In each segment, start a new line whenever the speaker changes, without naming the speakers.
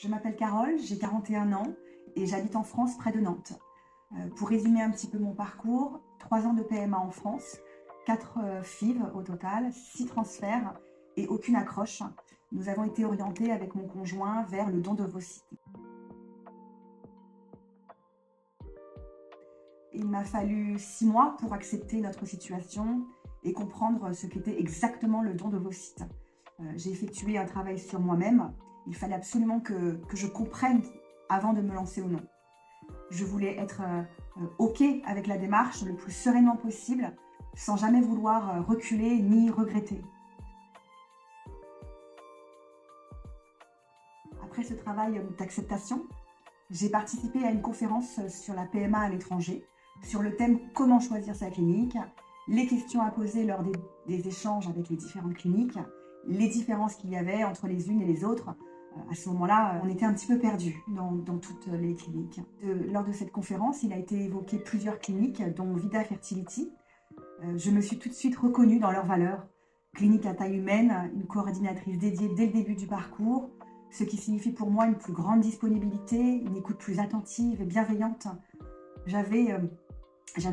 Je m'appelle Carole, j'ai 41 ans et j'habite en France près de Nantes. Pour résumer un petit peu mon parcours, 3 ans de PMA en France, 4 FIV au total, 6 transferts et aucune accroche. Nous avons été orientés avec mon conjoint vers le don d'ovocytes. Il m'a fallu 6 mois pour accepter notre situation et comprendre ce qu'était exactement le don d'ovocytes. J'ai effectué un travail sur moi-même. Il fallait absolument que je comprenne avant de me lancer ou non. Je voulais être OK avec la démarche le plus sereinement possible, sans jamais vouloir reculer ni regretter. Après ce travail d'acceptation, j'ai participé à une conférence sur la PMA à l'étranger, sur le thème « Comment choisir sa clinique ?», les questions à poser lors des échanges avec les différentes cliniques, les différences qu'il y avait entre les unes et les autres. À ce moment-là, on était un petit peu perdus dans toutes les cliniques. Lors de cette conférence, il a été évoqué plusieurs cliniques, dont Vida Fertility. Je me suis tout de suite reconnue dans leurs valeurs. Clinique à taille humaine, une coordinatrice dédiée dès le début du parcours, ce qui signifie pour moi une plus grande disponibilité, une écoute plus attentive et bienveillante. J'avais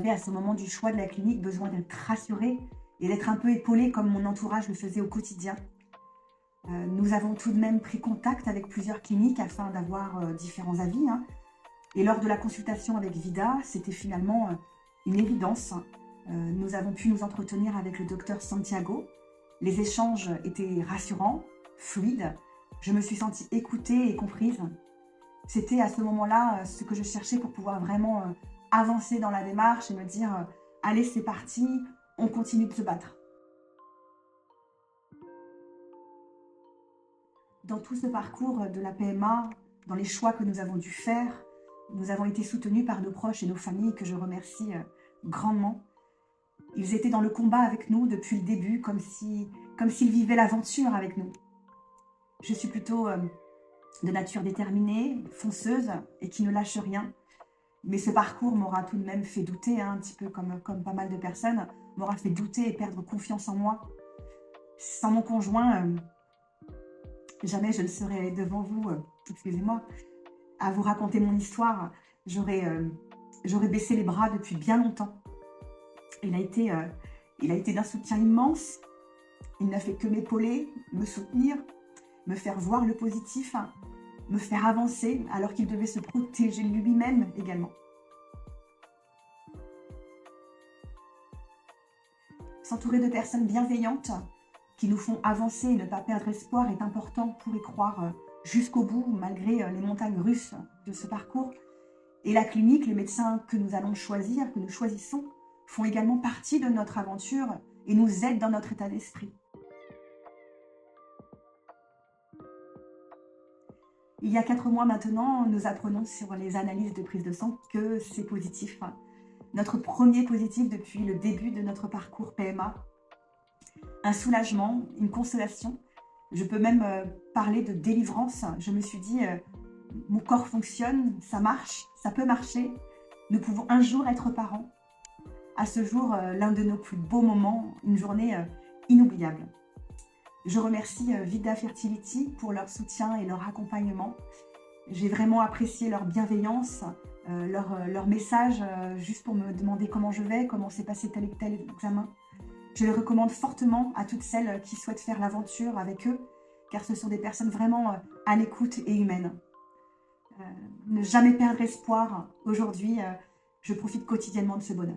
à ce moment du choix de la clinique besoin d'être rassurée et d'être un peu épaulée comme mon entourage le faisait au quotidien. Nous avons tout de même pris contact avec plusieurs cliniques afin d'avoir différents avis. Et lors de la consultation avec Vida, c'était finalement une évidence. Nous avons pu nous entretenir avec le docteur Santiago. Les échanges étaient rassurants, fluides. Je me suis sentie écoutée et comprise. C'était à ce moment-là ce que je cherchais pour pouvoir vraiment avancer dans la démarche et me dire « Allez, c'est parti, on continue de se battre ». Dans tout ce parcours de la PMA, dans les choix que nous avons dû faire, nous avons été soutenus par nos proches et nos familles que je remercie grandement. Ils étaient dans le combat avec nous depuis le début, comme s'ils vivaient l'aventure avec nous. Je suis plutôt de nature déterminée, fonceuse et qui ne lâche rien. Mais ce parcours m'aura tout de même fait douter, un petit peu comme pas mal de personnes, m'aura fait douter et perdre confiance en moi. Sans mon conjoint, jamais je ne serais devant vous, excusez-moi, à vous raconter mon histoire. J'aurais baissé les bras depuis bien longtemps. Il a été d'un soutien immense. Il n'a fait que m'épauler, me soutenir, me faire voir le positif, me faire avancer alors qu'il devait se protéger lui-même également. S'entourer de personnes bienveillantes qui nous font avancer et ne pas perdre espoir est important pour y croire jusqu'au bout, malgré les montagnes russes de ce parcours. Et la clinique, les médecins que nous allons choisir, que nous choisissons, font également partie de notre aventure et nous aident dans notre état d'esprit. Il y a 4 mois maintenant, nous apprenons sur les analyses de prise de sang que c'est positif. Notre premier positif depuis le début de notre parcours PMA. Un soulagement, une consolation. Je peux même parler de délivrance. Je me suis dit, mon corps fonctionne, ça marche, ça peut marcher. Nous pouvons un jour être parents. À ce jour, l'un de nos plus beaux moments, une journée inoubliable. Je remercie Vida Fertility pour leur soutien et leur accompagnement. J'ai vraiment apprécié leur bienveillance, leur message juste pour me demander comment je vais, comment s'est passé tel et tel examen. Je les recommande fortement à toutes celles qui souhaitent faire l'aventure avec eux, car ce sont des personnes vraiment à l'écoute et humaines. Ne jamais perdre espoir. Aujourd'hui, je profite quotidiennement de ce bonheur.